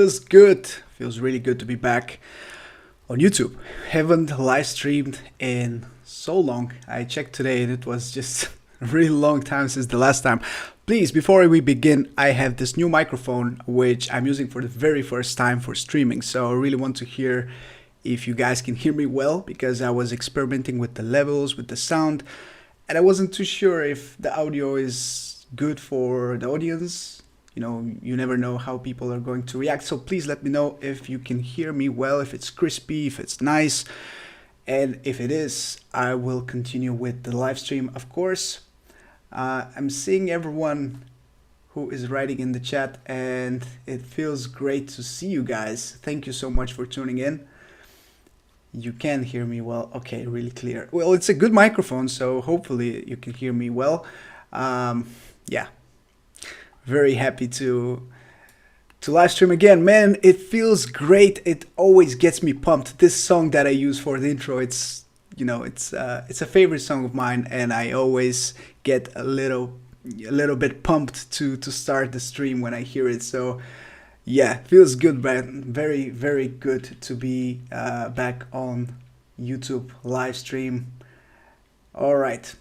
feels good. Feels really good to be back on YouTube. Haven't live streamed in so long. I checked today and it was just a really long time since the last time. Please, before we begin, I have this new microphone which I'm using for the very first time for streaming. So I really want to hear if you guys can hear me well, because I was experimenting with the levels, with the sound, and I wasn't too sure if the audio is good for the audience. You know, you never know how people are going to react. So please let me know if you can hear me well, if it's crispy, if it's nice. And if it is, I will continue with the live stream, of course. I'm seeing everyone who is writing in the chat, and it feels great to see you guys. Thank you so much for tuning in. You can hear me well. Okay, really clear. Well, it's a good microphone, so hopefully you can hear me well. Yeah. Very happy to live stream again, man. It feels great. It always gets me pumped. This song that I use for the intro, it's a favorite song of mine, and I always get a little bit pumped to start the stream when I hear it. So yeah, feels good, man. Very, very good to be back on YouTube live stream. All right.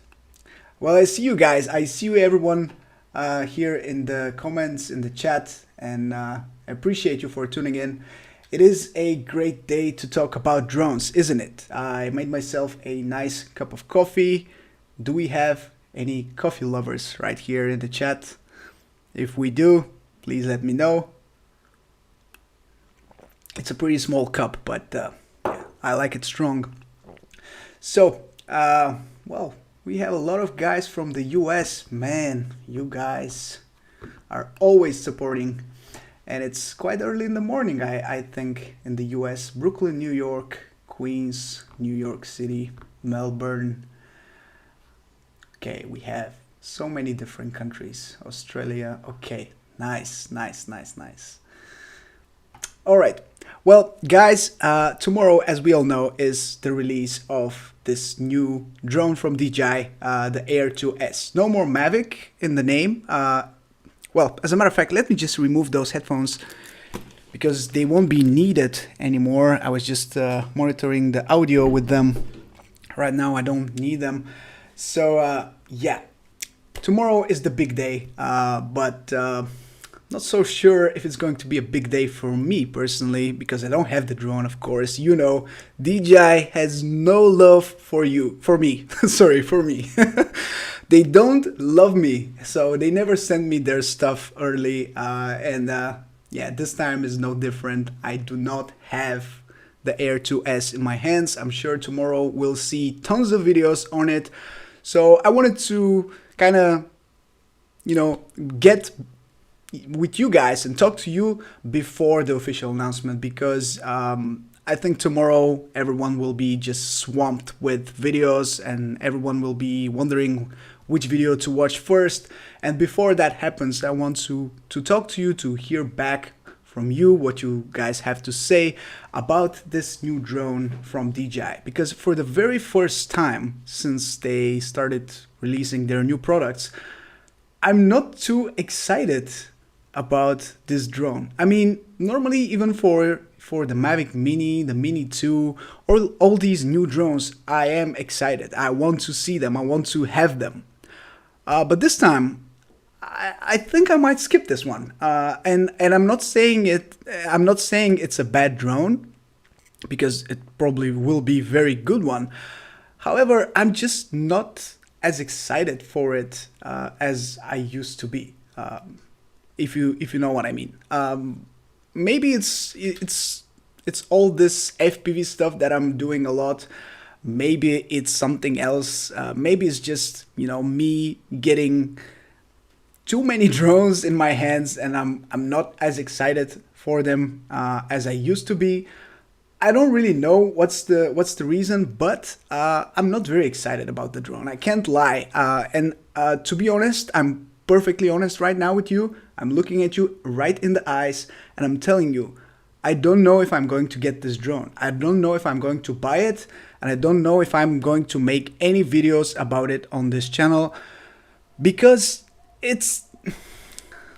Well, I see you guys. I see you, everyone. Here in the comments, in the chat, and I appreciate you for tuning in. It is a great day to talk about drones, isn't it? I made myself a nice cup of coffee. Do we have any coffee lovers right here in the chat? If we do, please let me know. It's a pretty small cup, but yeah, I like it strong. So, well, we have a lot of guys from the US. Man, you guys are always supporting. And it's quite early in the morning, I think, in the US. Brooklyn, New York, Queens, New York City, Melbourne. Okay, we have so many different countries. Australia. Okay, nice, nice, nice, nice. All right. Well, guys, tomorrow, as we all know, is the release of this new drone from DJI, the Air 2S. No more Mavic in the name. Well, as a matter of fact, let me just remove those headphones because they won't be needed anymore. I was just monitoring the audio with them. Right now, I don't need them. So, yeah, tomorrow is the big day, but not so sure if it's going to be a big day for me personally, because I don't have the drone, of course. You know, DJI has no love for me. Sorry, for me. They don't love me, so they never send me their stuff early. Yeah, this time is no different. I do not have the Air 2S in my hands. I'm sure tomorrow we'll see tons of videos on it. So I wanted to kind of, you know, get with you guys and talk to you before the official announcement, because I think tomorrow everyone will be just swamped with videos and everyone will be wondering which video to watch first. And before that happens, I want to talk to you, to hear back from you what you guys have to say about this new drone from DJI, because for the very first time since they started releasing their new products, I'm not too excited about this drone. I mean, normally even for the Mavic Mini, the Mini 2, or all these new drones, I am excited. I want to see them. I want to have them. But this time, I think I might skip this one. And I'm not saying it. I'm not saying it's a bad drone, because it probably will be a very good one. However, I'm just not as excited for it as I used to be. If you know what I mean. Maybe it's all this FPV stuff that I'm doing a lot. Maybe it's something else. Maybe it's just, you know, me getting too many drones in my hands and I'm not as excited for them as I used to be. I don't really know what's the reason, but I'm not very excited about the drone. I can't lie. And to be honest, I'm perfectly honest right now with you. I'm looking at you right in the eyes and I'm telling you, I don't know if I'm going to get this drone. I don't know if I'm going to buy it, and I don't know if I'm going to make any videos about it on this channel, because it's,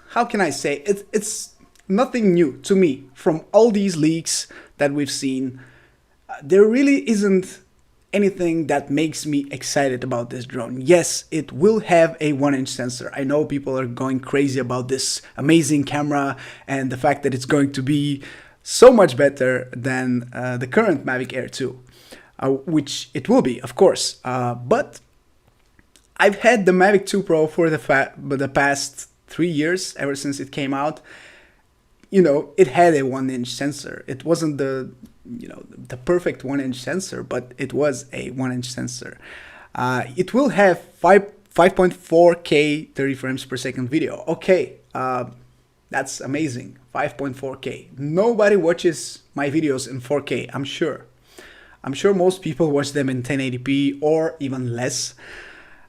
how can I say, it's nothing new to me from all these leaks that we've seen. There really isn't anything that makes me excited about this drone. Yes, it will have a 1-inch sensor. I know people are going crazy about this amazing camera and the fact that it's going to be so much better than the current Mavic Air 2, which it will be, of course. But I've had the Mavic 2 Pro for the past 3 years, ever since it came out. You know, it had a 1-inch sensor. It wasn't the perfect 1-inch sensor, but it was a 1-inch sensor. It will have 5.4K 30 frames per second video. Okay, that's amazing. 5.4K. Nobody watches my videos in 4K, I'm sure. I'm sure most people watch them in 1080p or even less.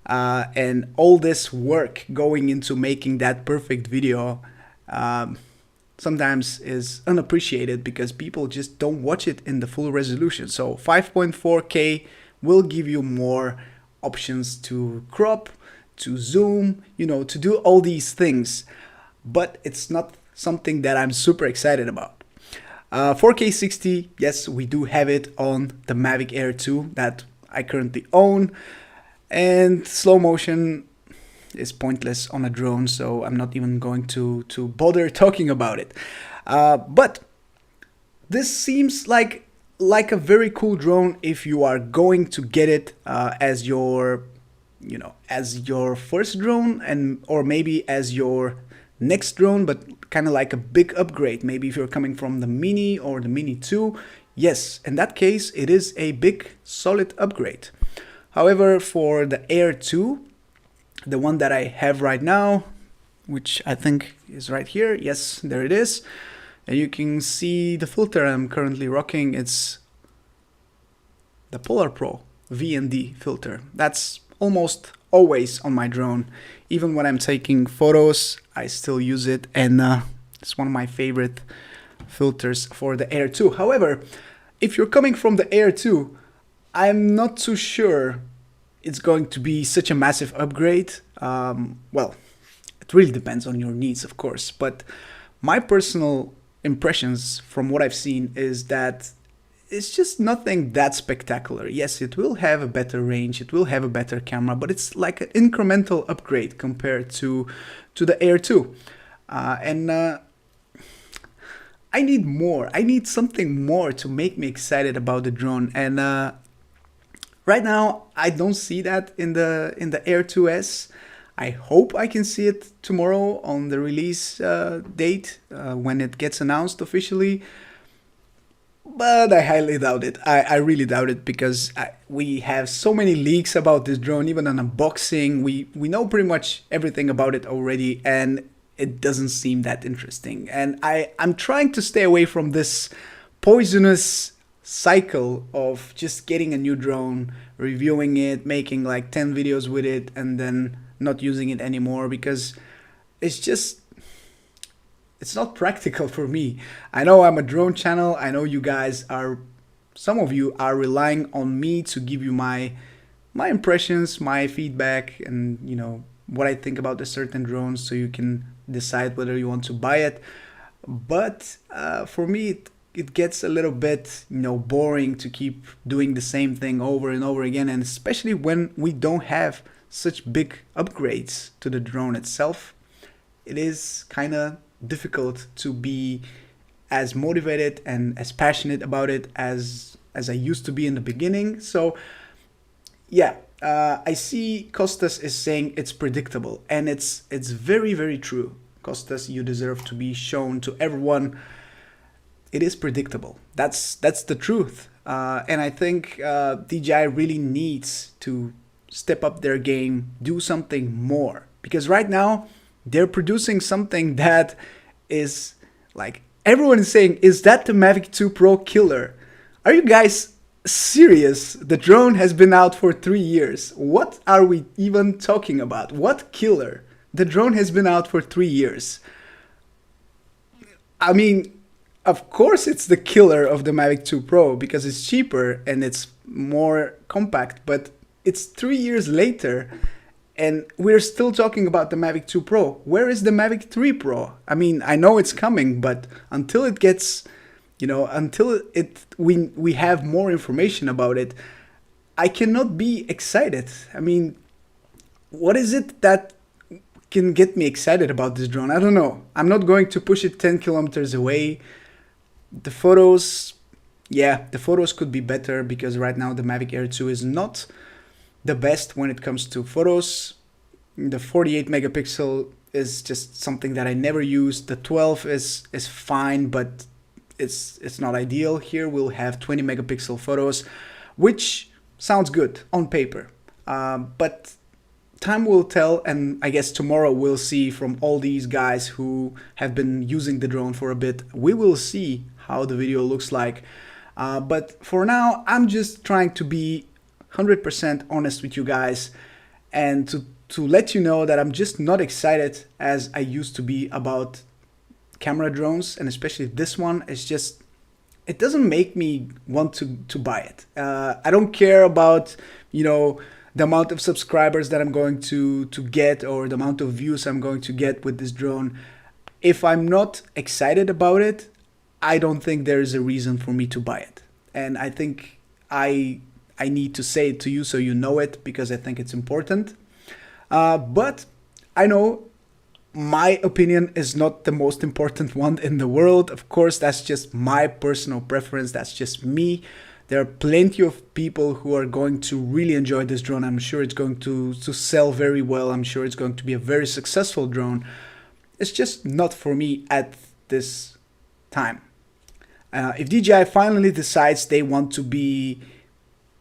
And all this work going into making that perfect video sometimes is unappreciated because people just don't watch it in the full resolution. So 5.4K will give you more options to crop, to zoom, to do all these things. But it's not something that I'm super excited about. 4K 60, yes, we do have it on the Mavic Air 2 that I currently own. And slow motion is pointless on a drone, so I'm not even going to bother talking about it. But this seems like a very cool drone if you are going to get it as your first drone, or maybe as your next drone, but kind of like a big upgrade. Maybe if you're coming from the Mini or the Mini 2, yes, in that case it is a big solid upgrade. However, for the Air 2, the one that I have right now, which I think is right here, yes, there it is, and you can see the filter I'm currently rocking. It's the Polar Pro V&D filter. That's almost always on my drone. Even when I'm taking photos, I still use it, and it's one of my favorite filters for the Air 2. However, if you're coming from the Air 2, I'm not too sure it's going to be such a massive upgrade. Well, it really depends on your needs, of course, but my personal impressions from what I've seen is that it's just nothing that spectacular. Yes, it will have a better range, it will have a better camera, but it's like an incremental upgrade compared to the Air 2. I need more. I need something more to make me excited about the drone. And right now, I don't see that in the Air 2S. I hope I can see it tomorrow on the release date when it gets announced officially. But I highly doubt it. I really doubt it, because we have so many leaks about this drone, even an unboxing. We know pretty much everything about it already, and it doesn't seem that interesting. And I'm trying to stay away from this poisonous cycle of just getting a new drone, reviewing it, making like 10 videos with it, and then not using it anymore, because it's not practical for me. I know I'm a drone channel. I know you guys are, some of you are relying on me to give you my impressions, my feedback, and what I think about a certain drone, so you can decide whether you want to buy it. But for me, it gets a little bit boring to keep doing the same thing over and over again, and especially when we don't have such big upgrades to the drone itself. It is kind of difficult to be as motivated and as passionate about it as I used to be in the beginning. So yeah, I see Costas is saying it's predictable, and it's very, very true. Costas, you deserve to be shown to everyone. It is predictable. That's the truth. And I think DJI really needs to step up their game, do something more, because right now they're producing something that is like, everyone is saying, is that the Mavic 2 Pro killer? Are you guys serious? The drone has been out for 3 years. What are we even talking about? What killer? The drone has been out for 3 years. I mean, of course it's the killer of the Mavic 2 Pro, because it's cheaper and it's more compact, but it's 3 years later, And we're still talking about the Mavic 2 Pro. Where is the Mavic 3 Pro? I mean, I know it's coming, but until it gets, until we have more information about it, I cannot be excited. I mean, what is it that can get me excited about this drone? I don't know. I'm not going to push it 10 kilometers away. The photos, yeah, the photos could be better because right now the Mavic Air 2 is not the best when it comes to photos. The 48 megapixel is just something that I never use. The 12 is fine, but it's not ideal. Here we'll have 20 megapixel photos, which sounds good on paper, but time will tell, and I guess tomorrow we'll see from all these guys who have been using the drone for a bit. We will see how the video looks like, but for now I'm just trying to be 100% honest with you guys and to let you know that I'm just not excited as I used to be about camera drones, and especially this one. It's just, it doesn't make me want to buy it. I don't care about, the amount of subscribers that I'm going to get or the amount of views I'm going to get with this drone. If I'm not excited about it, I don't think there is a reason for me to buy it. And I think I need to say it to you so you know it, because I think it's important. But I know my opinion is not the most important one in the world. Of course, that's just my personal preference. That's just me. There are plenty of people who are going to really enjoy this drone. I'm sure it's going to sell very well. I'm sure it's going to be a very successful drone. It's just not for me at this time. If DJI finally decides they want to be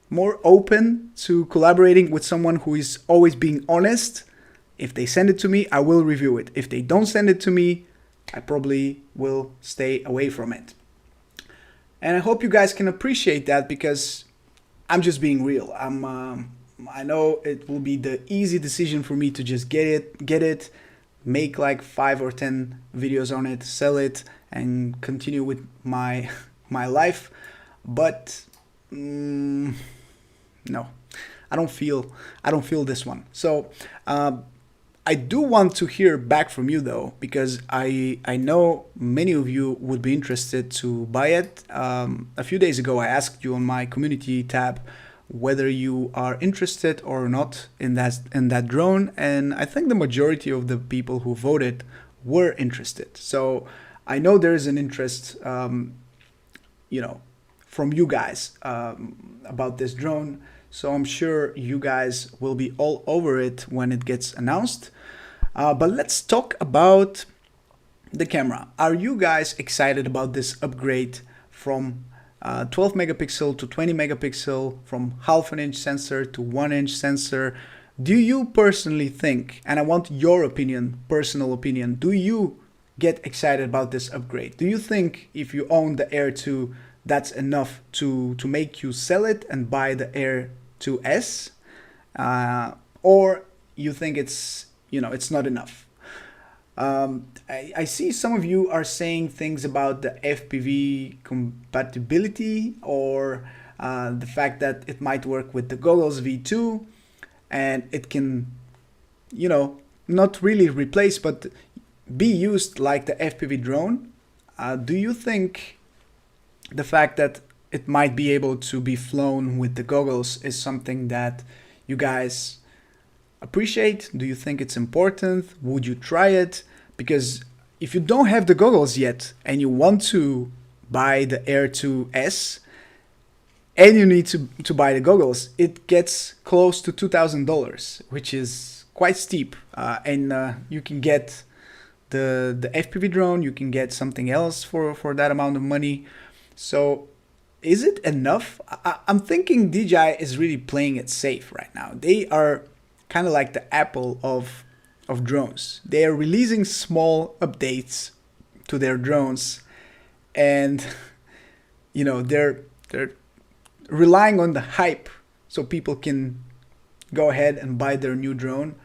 more open to collaborating with someone who is always being honest, if they send it to me, I will review it. If they don't send it to me, I probably will stay away from it. And I hope you guys can appreciate that, because I'm just being real. I know it will be the easy decision for me to just get it, make like 5 or 10 videos on it, sell it, and continue with my life. But no, I don't feel this one. So I do want to hear back from you though, because I know many of you would be interested to buy it. A few days ago I asked you on my community tab whether you are interested or not in that drone, and I think the majority of the people who voted were interested. So I know there is an interest from you guys about this drone. So I'm sure you guys will be all over it when it gets announced. But let's talk about the camera. Are you guys excited about this upgrade from 12 megapixel to 20 megapixel, from half an inch sensor to 1 inch sensor? Do you personally think, and I want your opinion, personal opinion, do you get excited about this upgrade? Do you think if you own the Air 2, that's enough to make you sell it and buy the Air 2S? Or you think it's not enough? I see some of you are saying things about the FPV compatibility, or the fact that it might work with the goggles V2 and it can, not really replace but be used like the FPV drone. Do you think the fact that it might be able to be flown with the goggles is something that you guys appreciate? Do you think it's important? Would you try it? Because if you don't have the goggles yet and you want to buy the Air 2S and you need to buy the goggles, it gets close to $2,000, which is quite steep. And you can get the FPV drone, you can get something else for that amount of money. So is it enough? I'm thinking DJI is really playing it safe right now. They are kind of like the Apple of drones. They are releasing small updates to their drones, and they're relying on the hype so people can go ahead and buy their new drone.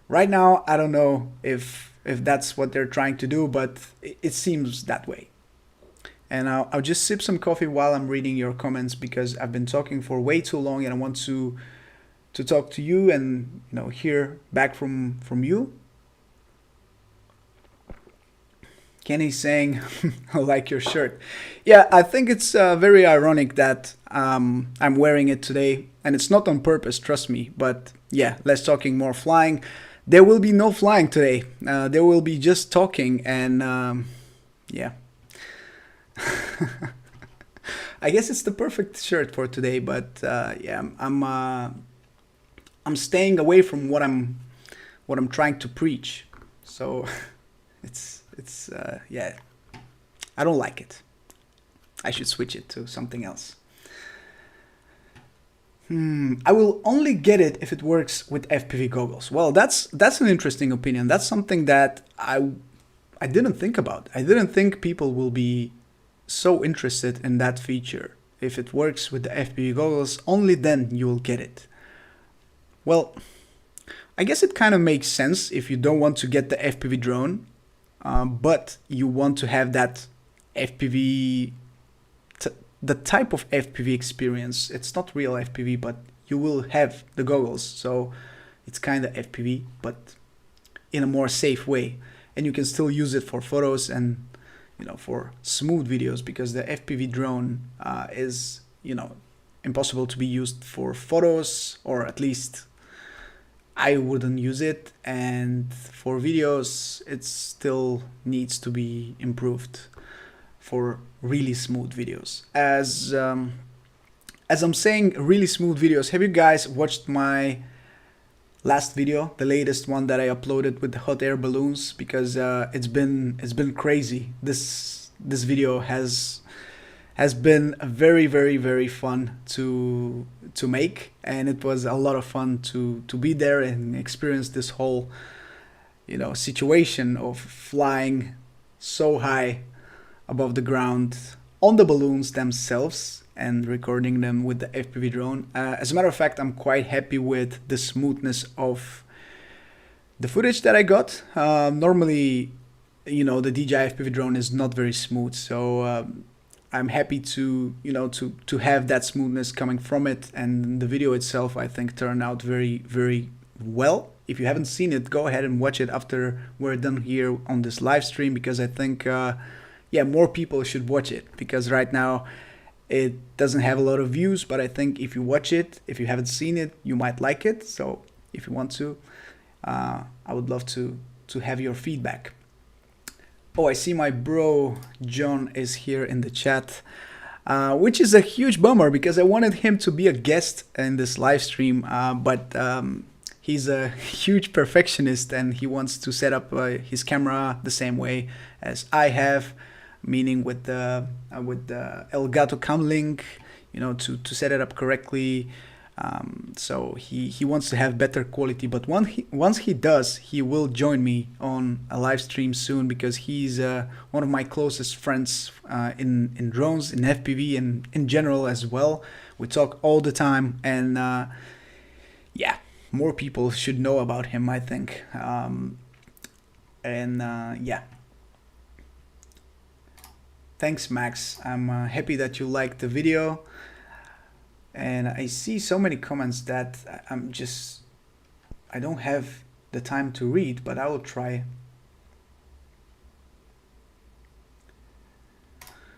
Right now, I don't know if that's what they're trying to do, but it seems that way. And I'll just sip some coffee while I'm reading your comments, because I've been talking for way too long and I want to talk to you and hear back from you. Kenny's saying, I like your shirt. Yeah, I think it's very ironic that I'm wearing it today, and it's not on purpose, trust me. But yeah, less talking, more flying. There will be no flying today. There will be just talking, and yeah. I guess it's the perfect shirt for today, but yeah, I'm staying away from what I'm trying to preach. So it's yeah, I don't like it. I should switch it to something else. I will only get it if it works with FPV goggles. Well, that's an interesting opinion. That's something that I didn't think about. I didn't think people will be so interested in that feature. If it works with the FPV goggles, only then you will get it. Well, I guess it kind of makes sense if you don't want to get the FPV drone, but you want to have that FPV, the type of FPV experience. It's not real FPV, but you will have the goggles, so it's kind of FPV, but in a more safe way. And you can still use it for photos and for smooth videos, because the FPV drone is impossible to be used for photos, or at least I wouldn't use it, and for videos it still needs to be improved for really smooth videos. As I'm saying, really smooth videos, have you guys watched my last video, the latest one that I uploaded with the hot air balloons? Because it's been crazy. This video has been very, very, very fun to make, and it was a lot of fun to be there and experience this whole situation of flying so high above the ground on the balloons themselves and recording them with the FPV drone. As a matter of fact, I'm quite happy with the smoothness of the footage that I got. Normally, the DJI FPV drone is not very smooth, so I'm happy to to have that smoothness coming from it, and the video itself I think turned out very, very well. If you haven't seen it, go ahead and watch it after we're done here on this live stream, because I think yeah, more people should watch it, because right now it doesn't have a lot of views, but I think if you watch it, if you haven't seen it, you might like it. So if you want to, I would love to have your feedback. Oh, I see my bro John is here in the chat, which is a huge bummer, because I wanted him to be a guest in this live stream, but he's a huge perfectionist and he wants to set up his camera the same way as I have, meaning with the Elgato Cam Link, to set it up correctly. So he wants to have better quality, but once he does, he will join me on a live stream soon, because he's one of my closest friends in drones, in FPV, and in general as well. We talk all the time, and yeah, more people should know about him, I think. Yeah. Thanks, Max. I'm happy that you liked the video. And I see so many comments that I don't have the time to read, but I will try.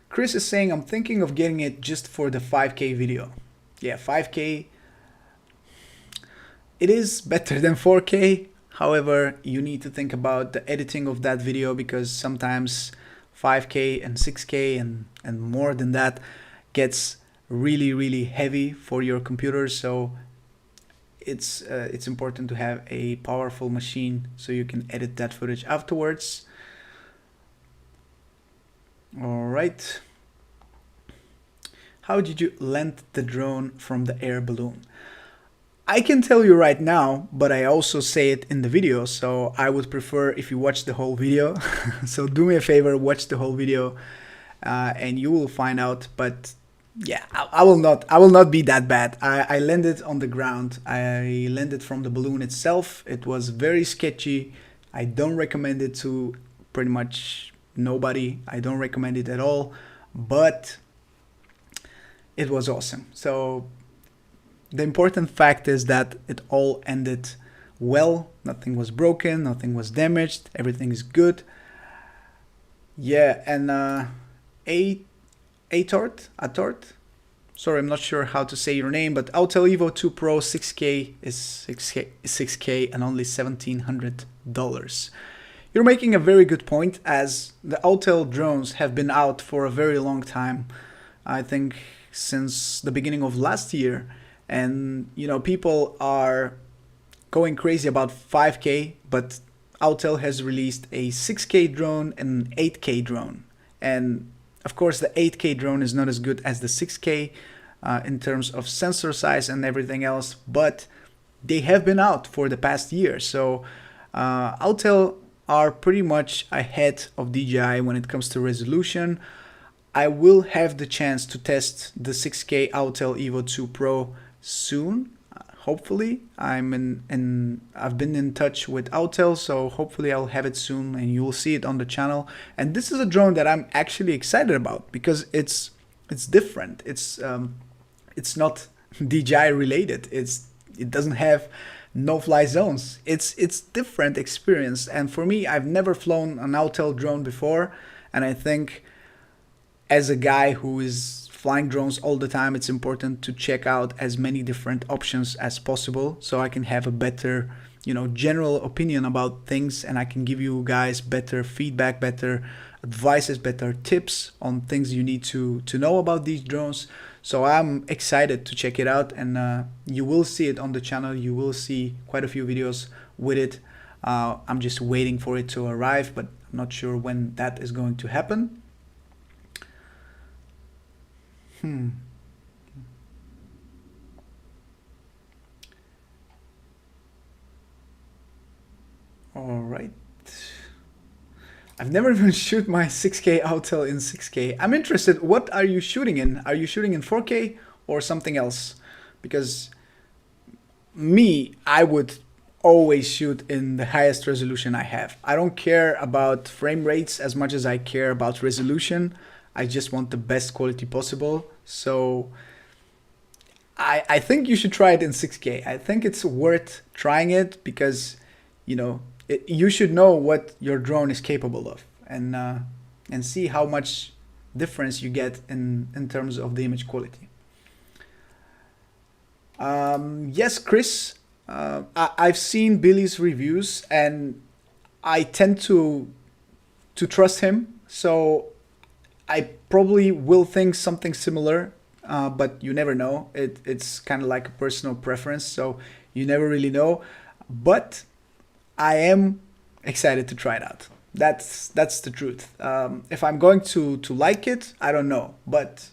Chris is saying, I'm thinking of getting it just for the 5K video. Yeah, 5K. It is better than 4K. However, you need to think about the editing of that video, because sometimes 5K and 6K and more than that gets really, really heavy for your computer. So it's important to have a powerful machine so you can edit that footage afterwards. All right. How did you land the drone from the air balloon? I can tell you right now, but I also say it in the video, so I would prefer if you watch the whole video. So do me a favor, watch the whole video, and you will find out. But yeah, I will not be that bad. I landed on the ground. I landed from the balloon itself. It was very sketchy. I don't recommend it to pretty much nobody. I don't recommend it at all, but it was awesome. So the important fact is that it all ended well. Nothing was broken, nothing was damaged, everything is good. Yeah, and Atort. Sorry, I'm not sure how to say your name, but Autel Evo 2 Pro 6K is 6K and only $1,700. You're making a very good point, as the Autel drones have been out for a very long time. I think since the beginning of last year, and you know, people are going crazy about 5K, but Autel has released a 6K drone and an 8K drone. And of course, the 8K drone is not as good as the 6K in terms of sensor size and everything else, but they have been out for the past year. So Autel are pretty much ahead of DJI when it comes to resolution. I will have the chance to test the 6K Autel Evo 2 Pro soon. Hopefully, I've been in touch with Autel, so hopefully I'll have it soon and you will see it on the channel. And this is a drone that I'm actually excited about because it's different. It's not DJI related. It doesn't have no-fly zones. It's different experience, and for me, I've never flown an Autel drone before, and I think as a guy who is flying drones all the time, it's important to check out as many different options as possible so I can have a better, you know, general opinion about things, and I can give you guys better feedback, better advices, better tips on things you need to know about these drones. So I'm excited to check it out, and you will see it on the channel. You will see quite a few videos with it. I'm just waiting for it to arrive, but I'm not sure when that is going to happen. All right. I've never even shoot my 6K Autel in 6K. I'm interested, what are you shooting in? Are you shooting in 4K or something else? Because me, I would always shoot in the highest resolution I have. I don't care about frame rates as much as I care about resolution. I just want the best quality possible. So I think you should try it in 6K. I think it's worth trying it because, you know, you should know what your drone is capable of, and see how much difference you get in terms of the image quality. Yes, Chris, I've seen Billy's reviews and I tend to trust him, so I probably will think something similar, but you never know. It's kind of like a personal preference, so you never really know. But I am excited to try it out. That's the truth. If I'm going to like it, I don't know, but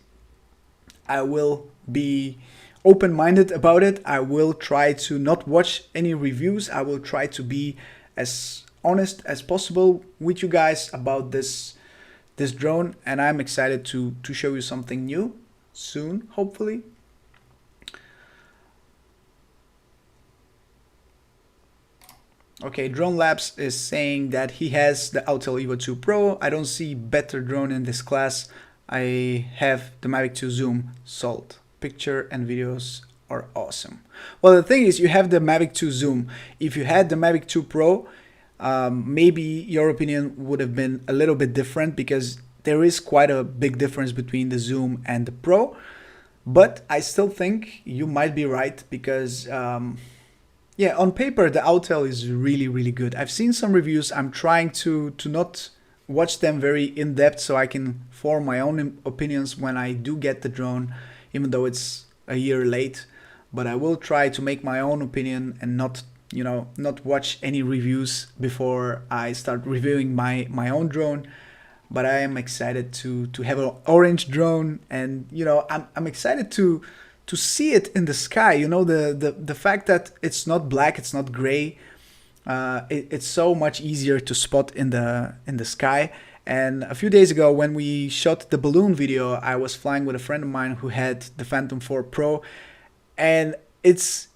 I will be open-minded about it. I will try to not watch any reviews. I will try to be as honest as possible with you guys about this drone, and I'm excited to show you something new soon, hopefully. Okay, Drone Labs is saying that he has the Autel Evo 2 Pro. I don't see better drone in this class. I have the Mavic 2 Zoom sold. Picture and videos are awesome. Well, the thing is, you have the Mavic 2 Zoom. If you had the Mavic 2 Pro, maybe your opinion would have been a little bit different, because there is quite a big difference between the Zoom and the Pro. But I still think you might be right, because yeah, on paper, the Autel is really, really good. I've seen some reviews. I'm trying to not watch them very in depth so I can form my own opinions when I do get the drone, even though it's a year late. But I will try to make my own opinion and not, you know, not watch any reviews before I start reviewing my own drone. But I am excited to have an orange drone, and you know, I'm excited to see it in the sky. You know, the fact that it's not black, it's not gray, it's so much easier to spot in the sky. And a few days ago, when we shot the balloon video, I was flying with a friend of mine who had the Phantom 4 Pro, and it's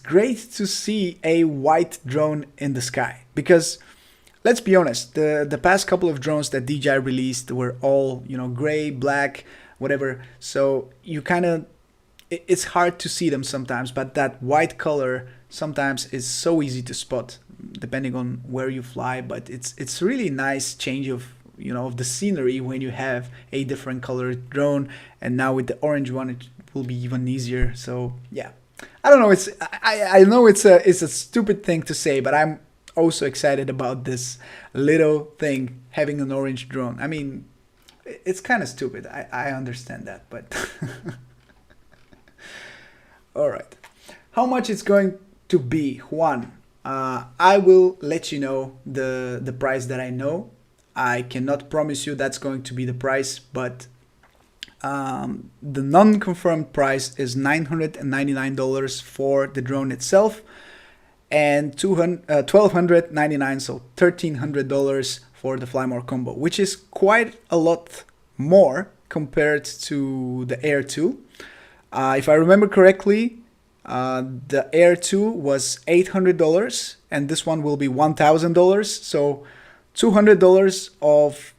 great to see a white drone in the sky, because let's be honest, the past couple of drones that DJI released were all, you know, gray, black, whatever. So you kind of it's hard to see them sometimes, but that white color sometimes is so easy to spot depending on where you fly. But it's really nice change of, you know, of the scenery when you have a different colored drone, and now with the orange one it will be even easier. So yeah, I don't know, I know it's a stupid thing to say, but I'm also excited about this little thing having an orange drone. I mean, it's kind of stupid, I understand that, but all right, how much it's going to be, Juan? I will let you know the price that I know. I cannot promise you that's going to be the price, but the non-confirmed price is $999 for the drone itself, and $1,299, so $1,300 for the Fly More combo, which is quite a lot more compared to the Air 2. If I remember correctly, the Air 2 was $800, and this one will be $1,000. So $200 of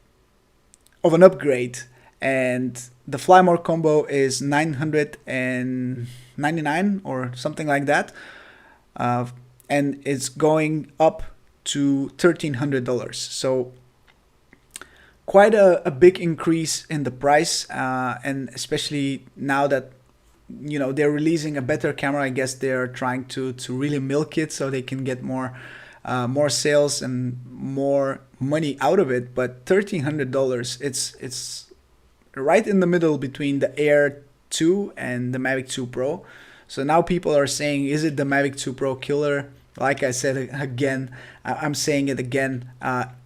an upgrade, and the Fly More combo is $999 or something like that, and it's going up to $1,300. So quite a big increase in the price, and especially now that, you know, they're releasing a better camera. I guess they're trying to really milk it so they can get more sales and more money out of it. But $1,300, it's right in the middle between the Air 2 and the Mavic 2 Pro. So now people are saying, is it the Mavic 2 Pro killer? Like I said again, I'm saying it again.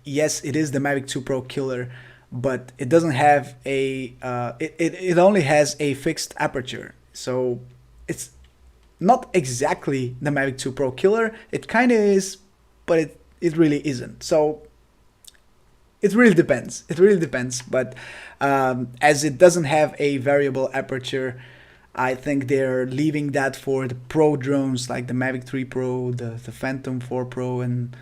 Yes, it is the Mavic 2 Pro killer, but it doesn't have a it only has a fixed aperture. So it's not exactly the Mavic 2 Pro killer. It kind of is, but it really isn't. So it really depends. It really depends. But as it doesn't have a variable aperture, I think they're leaving that for the pro drones like the Mavic 3 Pro, the Phantom 4 Pro, and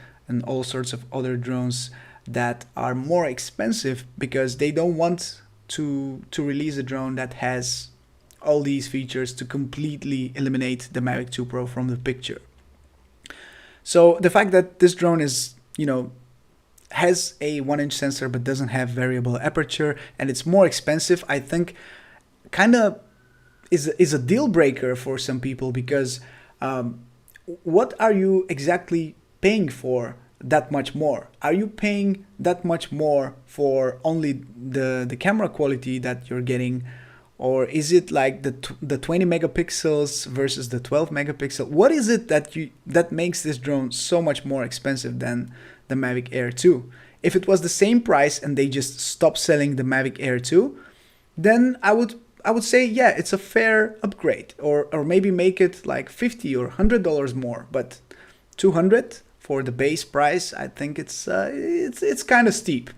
all sorts of other drones that are more expensive, because they don't want to release a drone that has all these features to completely eliminate the Mavic 2 Pro from the picture. So the fact that this drone is, you know, has a 1-inch sensor but doesn't have variable aperture, and it's more expensive, I think kind of is a deal breaker for some people, because what are you exactly paying for that much more? Are you paying that much more for only the camera quality that you're getting, or is it like the 20 megapixels versus the 12 megapixel? What is it that makes this drone so much more expensive than the Mavic Air 2? If it was the same price and they just stopped selling the Mavic Air 2, then I would say, yeah, it's a fair upgrade, or maybe make it like $50 or $100 more. But $200 for the base price, I think it's kind of steep.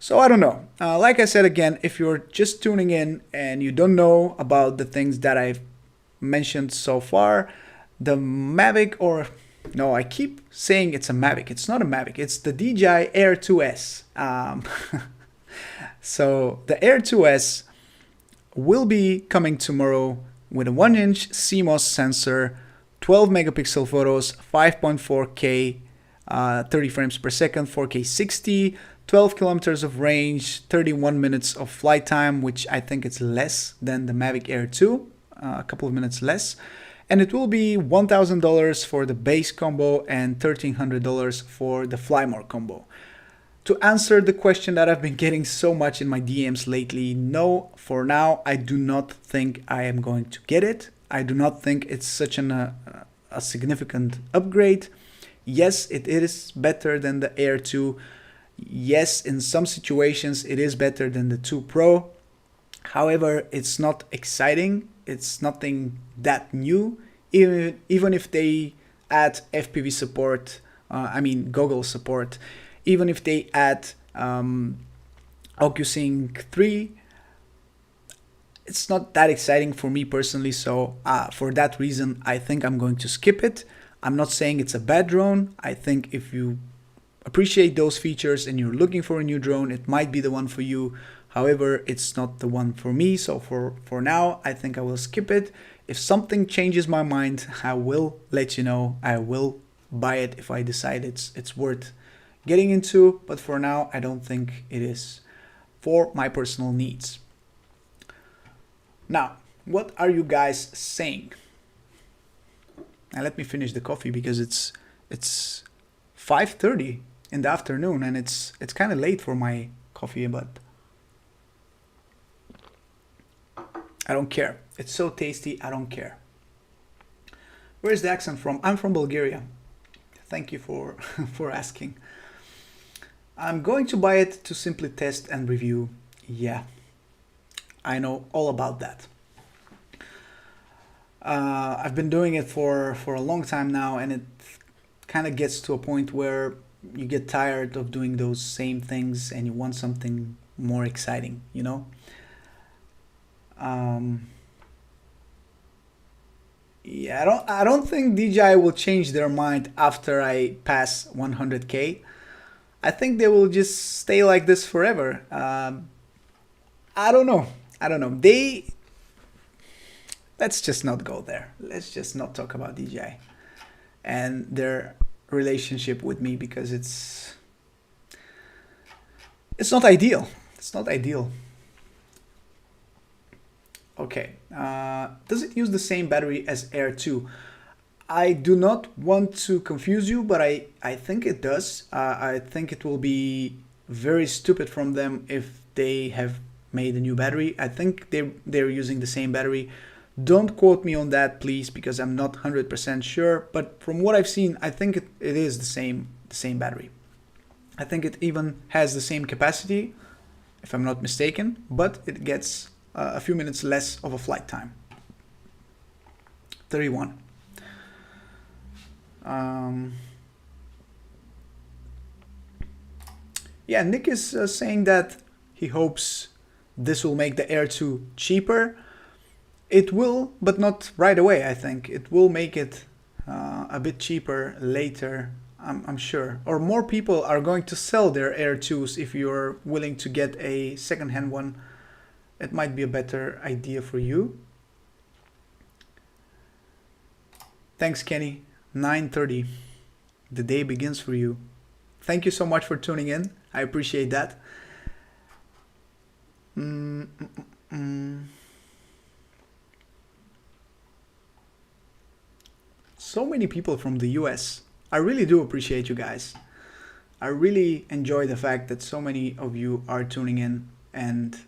So I don't know. Like I said again, if you're just tuning in and you don't know about the things that I've mentioned so far, the Mavic, or no, I keep saying it's a Mavic. It's not a Mavic. It's the DJI Air 2S. So the Air 2S will be coming tomorrow with a 1-inch CMOS sensor, 12 megapixel photos, 5.4K, 30 frames per second, 4K 60, 12 kilometers of range, 31 minutes of flight time, which I think it's less than the Mavic Air 2, a couple of minutes less. And it will be $1,000 for the base combo and $1,300 for the Fly More combo. To answer the question that I've been getting so much in my DMs lately, no, for now, I do not think I am going to get it. I do not think it's such a significant upgrade. Yes, it is better than the Air 2. Yes, in some situations, it is better than the 2 Pro. However, it's not exciting. It's nothing that new. Even if they add FPV support, goggle support, even if they add OcuSync 3, it's not that exciting for me personally. So for that reason, I think I'm going to skip it. I'm not saying it's a bad drone. I think if you appreciate those features and you're looking for a new drone, it might be the one for you. However, it's not the one for me, so for now, I think I will skip it. If something changes my mind, I will let you know. I will buy it if I decide it's worth getting into, but for now, I don't think it is for my personal needs. Now, what are you guys saying? Now let me finish the coffee because it's 5:30 in the afternoon and it's kind of late for my coffee, but I don't care. It's so tasty, I don't care. Where's the accent from? I'm from Bulgaria. Thank you for for asking. I'm going to buy it to simply test and review. Yeah, I know all about that. I've been doing it for a long time now, and it kind of gets to a point where you get tired of doing those same things and you want something more exciting, you know? Yeah, I don't think DJI will change their mind after I pass 100K. I think they will just stay like this forever. I don't know. I don't know. Let's just not go there. Let's just not talk about DJI and their relationship with me because it's not ideal. It's not ideal. Okay. Does it use the same battery as Air 2? I do not want to confuse you, but I think it does. I think it will be very stupid from them if they have made a new battery. I think they're using the same battery. Don't quote me on that, please, because I'm not 100% sure. But from what I've seen, I think it is the same battery. I think it even has the same capacity, if I'm not mistaken, but it gets a few minutes less of a flight time. 31. Yeah, Nick is saying that he hopes this will make the Air 2 cheaper. It will, but not right away, I think. It will make it a bit cheaper later, I'm sure. Or more people are going to sell their Air 2s if you're willing to get a second-hand one. It might be a better idea for you. Thanks, Kenny. 9:30. The day begins for you. Thank you so much for tuning in. I appreciate that. So many people from the US. I really do appreciate you guys. I really enjoy the fact that so many of you are tuning in and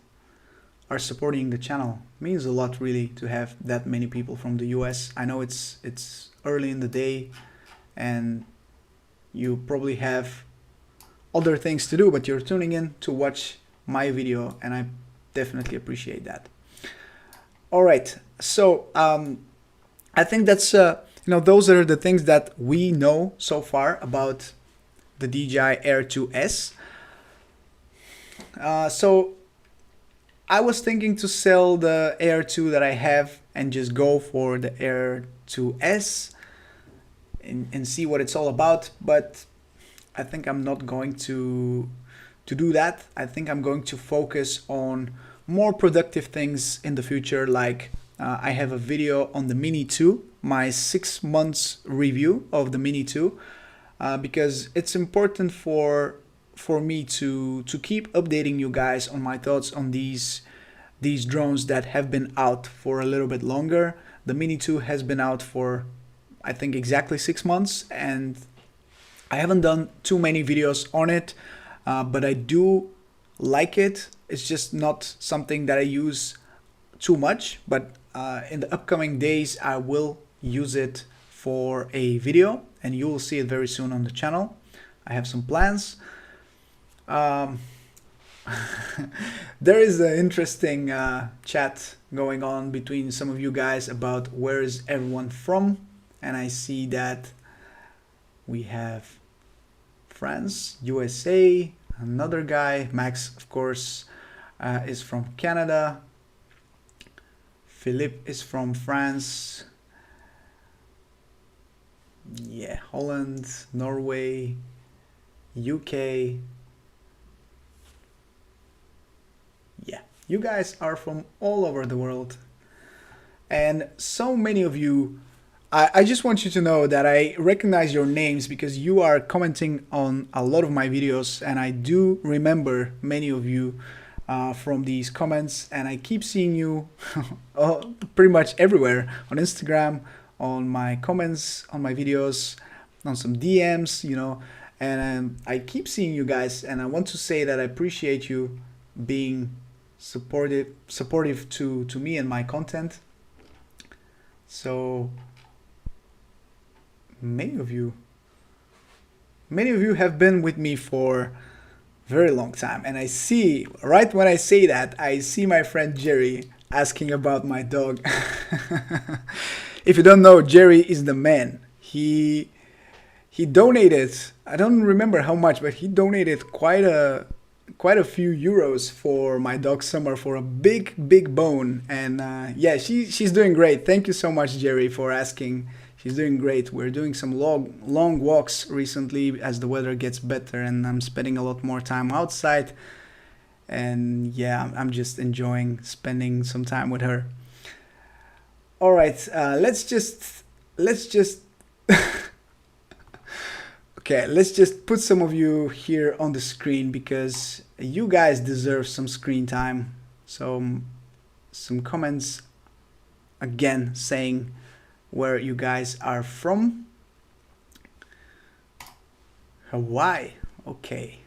are supporting the channel. It means a lot really to have that many people from the US. I know it's early in the day and you probably have other things to do, but you're tuning in to watch my video and I definitely appreciate that. All right, so I think that's those are the things that we know so far about the DJI Air 2S. So I was thinking to sell the Air 2 that I have and just go for the Air 2S and see what it's all about, but I think I'm not going to do that. I think I'm going to focus on more productive things in the future, like I have a video on the Mini 2, my 6 months review of the Mini 2, because it's important for me to keep updating you guys on my thoughts on these drones that have been out for a little bit longer. The Mini 2 has been out for I think exactly 6 months and I haven't done too many videos on it, but I do like it. It's just not something that I use too much, but in the upcoming days I will use it for a video and you will see it very soon on the channel. I have some plans. There is an interesting chat going on between some of you guys about where is everyone from, and I see that we have France, USA, another guy, Max of course is from Canada, Philippe is from France, yeah, Holland, Norway, UK, You guys are from all over the world. And so many of you, I just want you to know that I recognize your names because you are commenting on a lot of my videos, and I do remember many of you from these comments, and I keep seeing you pretty much everywhere on Instagram, on my comments, on my videos, on some DMs, you know, and I keep seeing you guys, and I want to say that I appreciate you being supportive to me and my content. So many of you have been with me for a very long time, and I see, right when I say that, I see my friend Jerry asking about my dog. If you don't know, Jerry is the man. He donated, I don't remember how much, but he donated quite a few euros for my dog Summer, for a big bone. And yeah, she's doing great. Thank you so much, Jerry, for asking. She's doing great. We're doing some long walks recently as the weather gets better, and I'm spending a lot more time outside. And yeah, I'm just enjoying spending some time with her. All right, let's just okay, let's just put some of you here on the screen because you guys deserve some screen time. So some comments again saying where you guys are from. Hawaii. Okay.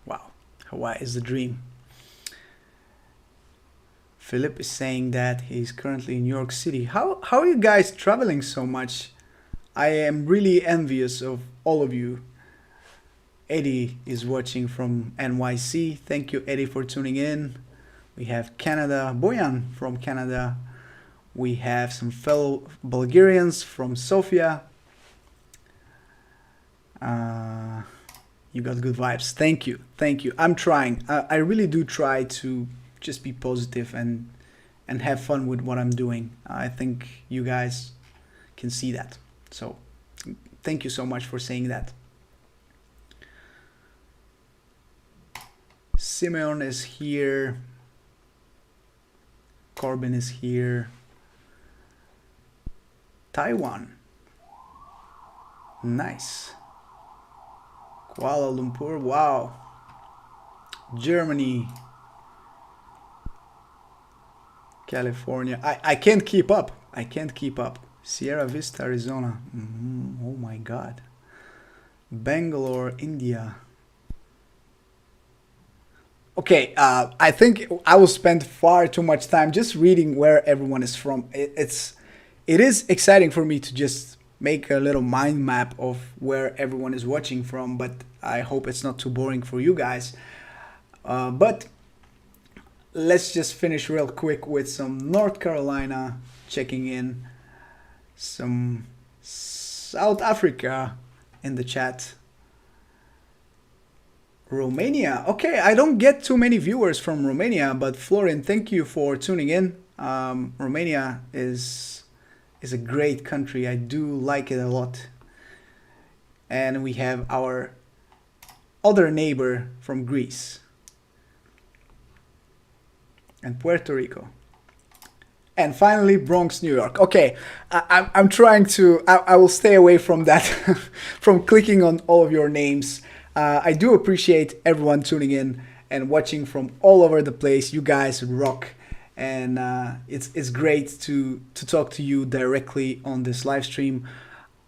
Wow. Hawaii is the dream. Philip is saying that he's currently in New York City. How are you guys traveling so much? I am really envious of all of you. Eddie is watching from NYC. Thank you, Eddie, for tuning in. We have Canada, Boyan from Canada. We have some fellow Bulgarians from Sofia. You got good vibes. Thank you. Thank you. I'm trying. I really do try to just be positive and have fun with what I'm doing. I think you guys can see that. So thank you so much for saying that. Simeon is here. Corbin is here. Taiwan. Nice. Kuala Lumpur. Wow. Germany. California. I can't keep up. I can't keep up. Sierra Vista, Arizona. Oh my God. Bangalore, India. Okay, I think I will spend far too much time just reading where everyone is from. It is exciting for me to just make a little mind map of where everyone is watching from, but I hope it's not too boring for you guys. But let's just finish real quick with some North Carolina checking in, some South Africa in the chat. Romania. Okay, I don't get too many viewers from Romania, but Florin, thank you for tuning in. Romania is a great country. I do like it a lot. And we have our other neighbor from Greece and Puerto Rico. And finally, Bronx, New York. Okay, I'm trying to, I will stay away from that, from clicking on all of your names. I do appreciate everyone tuning in and watching from all over the place. You guys rock, and it's great to talk to you directly on this live stream.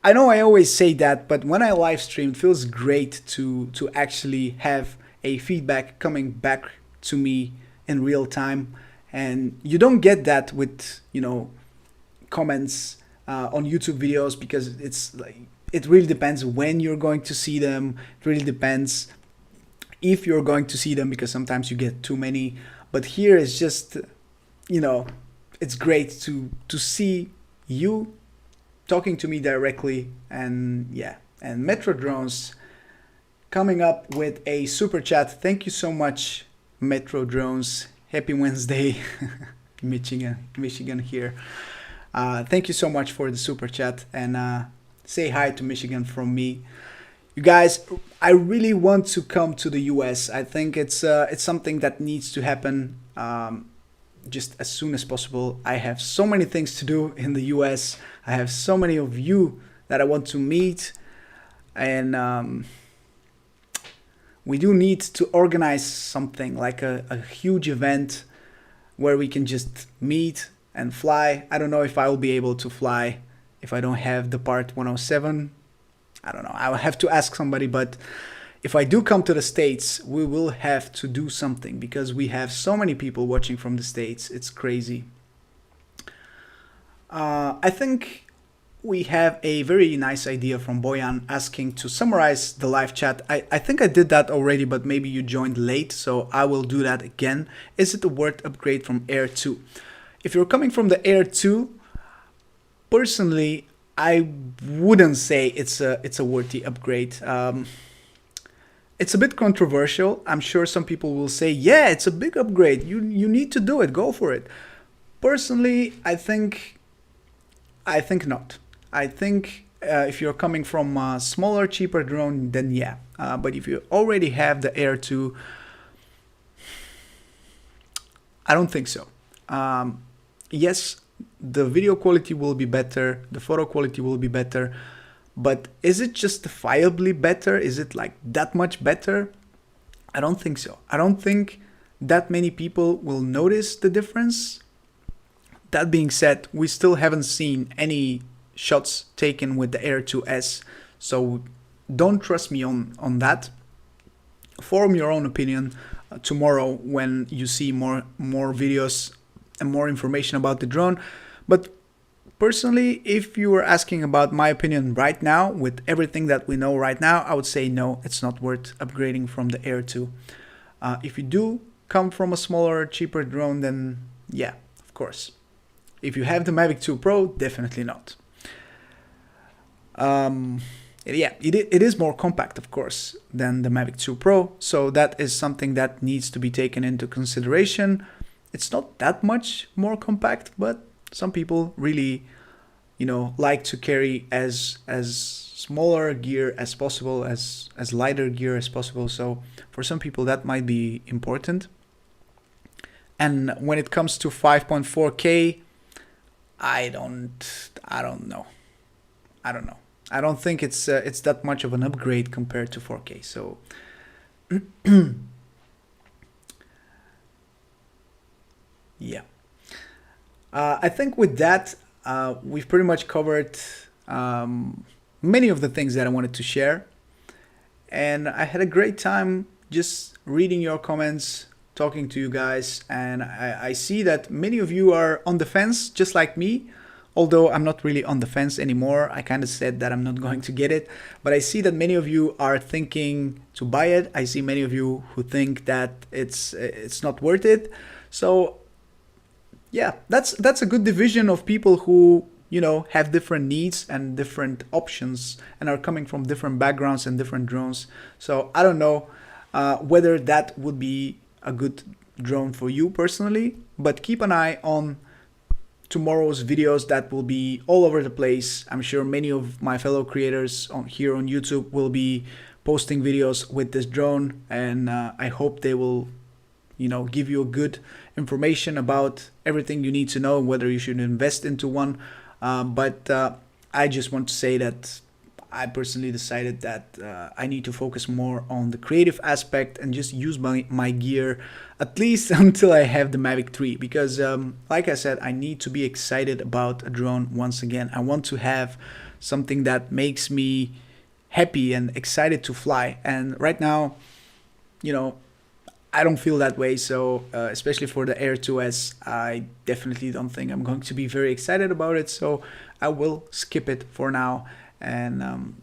I know I always say that, but when I live stream, it feels great to actually have a feedback coming back to me in real time, and you don't get that with, you know, comments on YouTube videos, because it's like, it really depends when you're going to see them. It really depends if you're going to see them, because sometimes you get too many. But here is just, you know, it's great to see you talking to me directly. And yeah, and Metro Drones coming up with a super chat. Thank you so much, Metro Drones. Happy Wednesday, Michigan here. Thank you so much for the super chat, and say hi to Michigan from me. You guys, I really want to come to the US. I think it's something that needs to happen. just as soon as possible. I have so many things to do in the US. I have so many of you that I want to meet, and we do need to organize something like a huge event where we can just meet and fly. I don't know if I will be able to fly if I don't have the Part 107. I don't know. I will have to ask somebody, but if I do come to the States, we will have to do something because we have so many people watching from the States. It's crazy. I think we have a very nice idea from Boyan asking to summarize the live chat. I think I did that already, but maybe you joined late, so I will do that again. Is it a worth upgrade from Air 2? If you're coming from the Air 2, personally, I wouldn't say it's a worthy upgrade. It's a bit controversial. I'm sure some people will say, yeah, it's a big upgrade. You need to do it. Go for it. Personally, I think not. I think if you're coming from a smaller, cheaper drone, then yeah. But if you already have the Air 2, I don't think so. Yes, the video quality will be better, the photo quality will be better, but is it justifiably better? Is it like that much better? I don't think so. I don't think that many people will notice the difference. That being said, we still haven't seen any shots taken with the Air 2S, so don't trust me on that. Form your own opinion tomorrow when you see more videos and more information about the drone. But personally, if you were asking about my opinion right now, with everything that we know right now, I would say no, it's not worth upgrading from the Air 2. If you do come from a smaller, cheaper drone, then yeah, of course. If you have the Mavic 2 Pro, definitely not. Yeah, it is more compact, of course, than the Mavic 2 Pro, so that is something that needs to be taken into consideration. It's not that much more compact, but some people really, like to carry as smaller gear as possible, as lighter gear as possible. So for some people that might be important. And when it comes to 5.4K, I don't know. I don't think it's that much of an upgrade compared to 4K. So yeah. I think with that, we've pretty much covered many of the things that I wanted to share. And I had a great time just reading your comments, talking to you guys. And I see that many of you are on the fence, just like me. Although I'm not really on the fence anymore. I kind of said that I'm not going to get it. But I see that many of you are thinking to buy it. I see many of you who think that it's not worth it. So yeah, that's a good division of people who, have different needs and different options and are coming from different backgrounds and different drones. So I don't know whether that would be a good drone for you personally, but keep an eye on tomorrow's videos that will be all over the place. I'm sure many of my fellow creators here on YouTube will be posting videos with this drone, and I hope they will give you a good information about everything you need to know, whether you should invest into one. But I just want to say that I personally decided that I need to focus more on the creative aspect and just use my gear at least until I have the Mavic 3, because like I said, I need to be excited about a drone once again. I want to have something that makes me happy and excited to fly, and right now, I don't feel that way. So especially for the Air 2S, I definitely don't think I'm going to be very excited about it, so I will skip it for now. And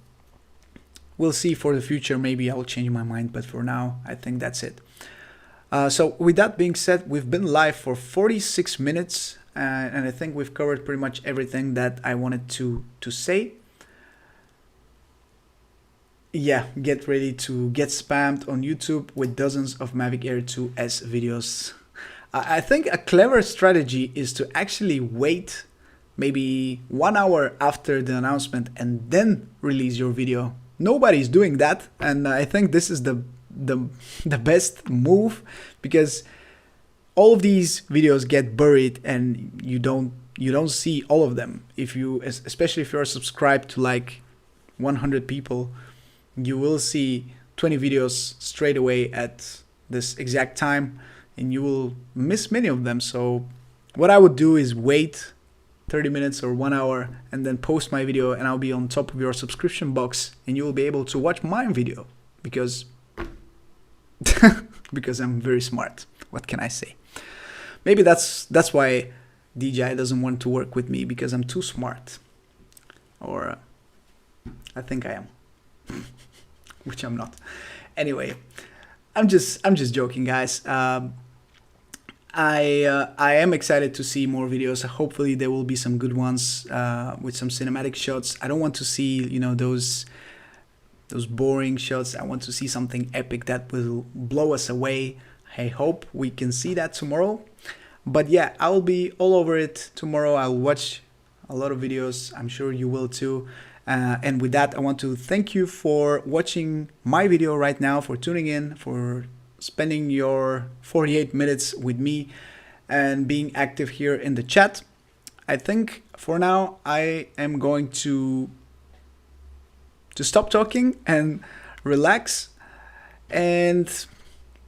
we'll see for the future. Maybe I'll change my mind, but for now, I think that's it. So with that being said, we've been live for 46 minutes, and I think we've covered pretty much everything that I wanted to say. Yeah, get ready to get spammed on YouTube with dozens of Mavic Air 2S videos. I think a clever strategy is to actually wait maybe 1 hour after the announcement and then release your video. Nobody's doing that, and I think this is the best move, because all of these videos get buried and you don't see all of them. If you, especially if you're subscribed to like 100 people, you will see 20 videos straight away at this exact time, and you will miss many of them. So what I would do is wait 30 minutes or 1 hour and then post my video, and I'll be on top of your subscription box, and you will be able to watch my video because because I'm very smart. What can I say? Maybe that's why DJI doesn't want to work with me, because I'm too smart. Or I think I am. Which I'm not. Anyway, I'm just joking, guys. I am excited to see more videos. Hopefully there will be some good ones with some cinematic shots. I don't want to see, you know, those boring shots. I want to see something epic that will blow us away. I hope we can see that tomorrow. But yeah, I'll be all over it tomorrow. I'll watch a lot of videos. I'm sure you will too. And with that, I want to thank you for watching my video right now, for tuning in, for spending your 48 minutes with me and being active here in the chat. I think for now I am going to stop talking and relax and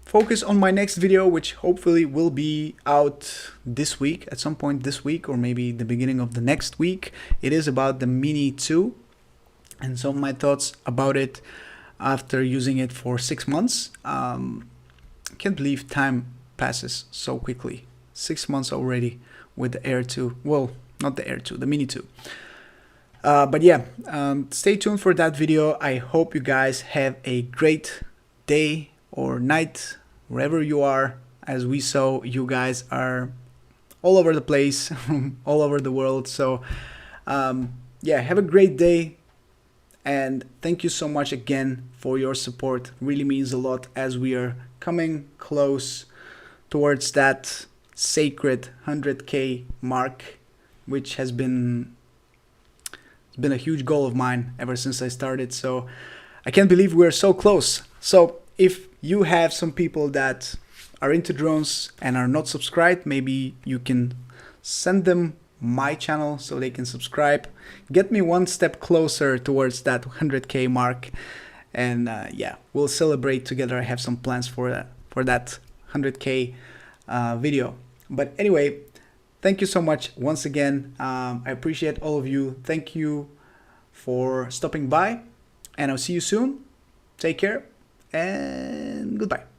focus on my next video, which hopefully will be out this week, at some point this week, or maybe the beginning of the next week. It is about the Mini 2 and some of my thoughts about it after using it for 6 months. Can't believe time passes so quickly. 6 months already with the Air 2. Well, not the Air 2, the Mini 2. But yeah, stay tuned for that video. I hope you guys have a great day or night, wherever you are. As we saw, you guys are all over the place, all over the world. So yeah, have a great day. And thank you so much again for your support. Really means a lot as we are coming close towards that sacred 100K mark, which has been a huge goal of mine ever since I started. So I can't believe we're so close. So if you have some people that are into drones and are not subscribed, maybe you can send them my channel so they can subscribe. Get me one step closer towards that 100K mark, and yeah, we'll celebrate together. I have some plans for that 100K video. But anyway, thank you so much once again. I appreciate all of you. Thank you for stopping by, and I'll see you soon. Take care and goodbye.